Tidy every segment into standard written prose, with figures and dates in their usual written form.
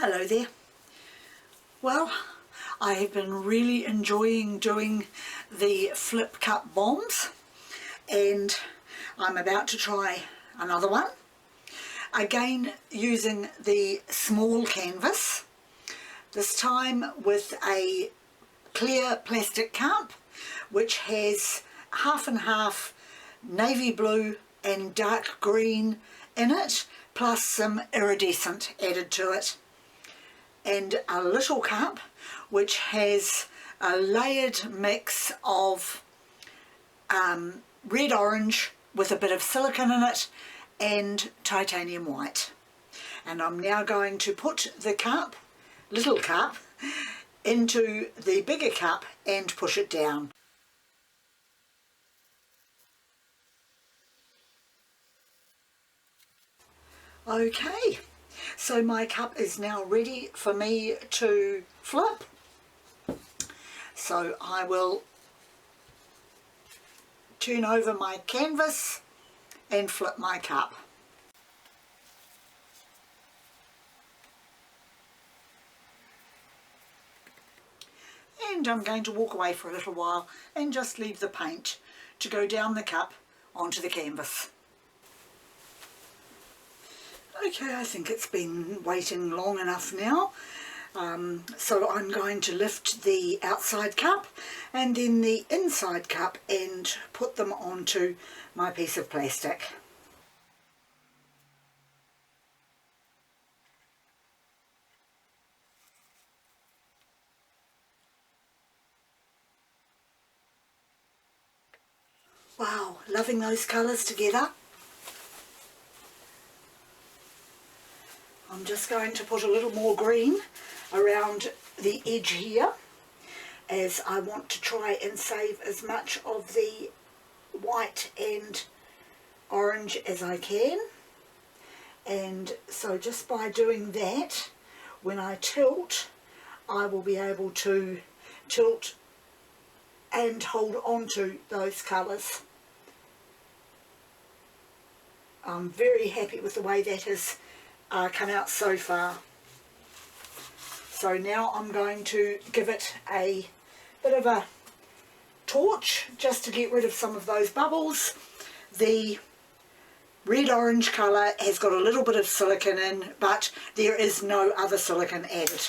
Hello there. Well, I have been really enjoying doing the flip cup bombs, and I'm about to try another one. Again, using the small canvas, this time with a clear plastic cup which has half and half navy blue and dark green in it, plus some iridescent added to it, and a little cup which has a layered mix of red orange with a bit of silicone in it and titanium white. And I'm now going to put the cup, little cup, into the bigger cup and push it down. Okay, so my cup is now ready for me to flip. So I will turn over my canvas and flip my cup. And I'm going to walk away for a little while and just leave the paint to go down the cup onto the canvas. Okay, I think it's been waiting long enough now. So I'm going to lift the outside cup and then the inside cup and put them onto my piece of plastic. Wow, loving those colours together. I'm just going to put a little more green around the edge here, as I want to try and save as much of the white and orange as I can. And so just by doing that, when I tilt, I will be able to tilt and hold on to those colours. I'm very happy with the way that has come out so far. So now I'm going to give it a bit of a torch just to get rid of some of those bubbles. The red-orange colour has got a little bit of silicone in, but there is no other silicone added.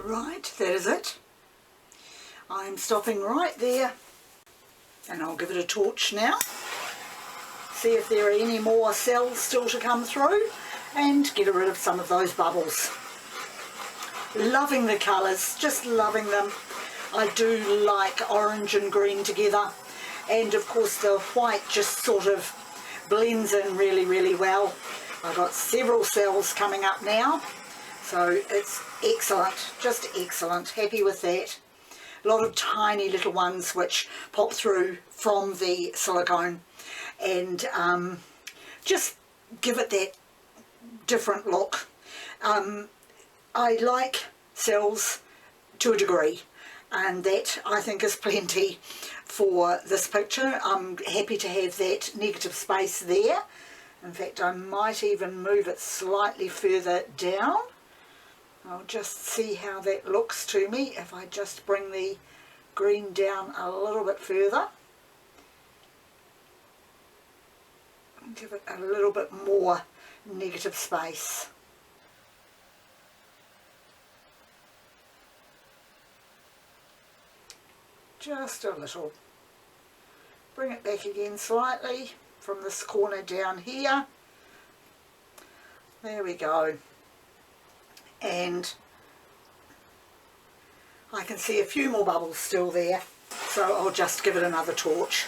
Right, that is it. I'm stopping right there, and I'll give it a torch now. See if there are any more cells still to come through, and get rid of some of those bubbles. Loving the colours, just loving them. I do like orange and green together, and of course the white just sort of blends in really, really well. I've got several cells coming up now, so it's excellent, just excellent. Happy with that. A lot of tiny little ones which pop through from the silicone, and just give it that different look. I like cells to a degree, and that I think is plenty for this picture. I'm happy to have that negative space there. In fact, I might even move it slightly further down. I'll just see how that looks to me if I just bring the green down a little bit further. Give it a little bit more negative space. Just a little. Bring it back again slightly from this corner down here. There we go. And I can see a few more bubbles still there, so I'll just give it another torch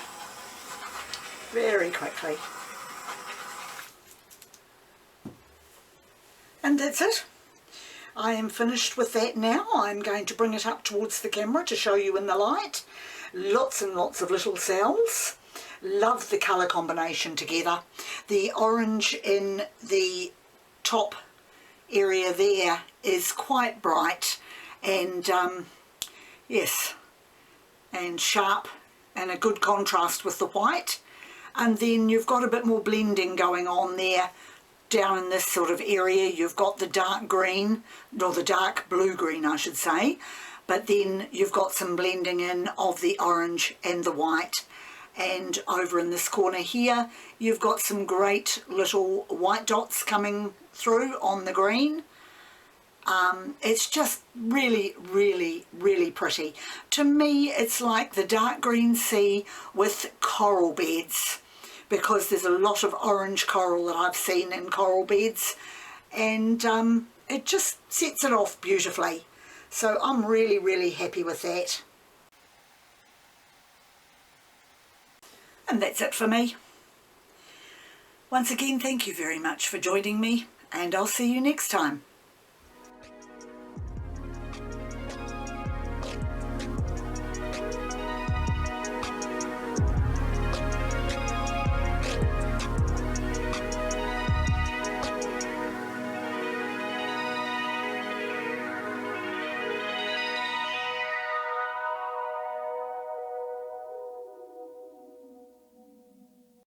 very quickly. And that's it. I am finished with that now. I'm going to bring it up towards the camera to show you in the light. Lots and lots of little cells. Love the colour combination together. The orange in the top area there is quite bright, and yes, and sharp, and a good contrast with the white. And then you've got a bit more blending going on there. Down in this sort of area you've got the dark green, or the dark blue green I should say, but then you've got some blending in of the orange and the white. And over in this corner here you've got some great little white dots coming through on the green. It's just really, really, really pretty. To me it's like the dark green sea with coral beds, because there's a lot of orange coral that I've seen in coral beds, and it just sets it off beautifully. So I'm really, really happy with that. And that's it for me. Once again, thank you very much for joining me, and I'll see you next time.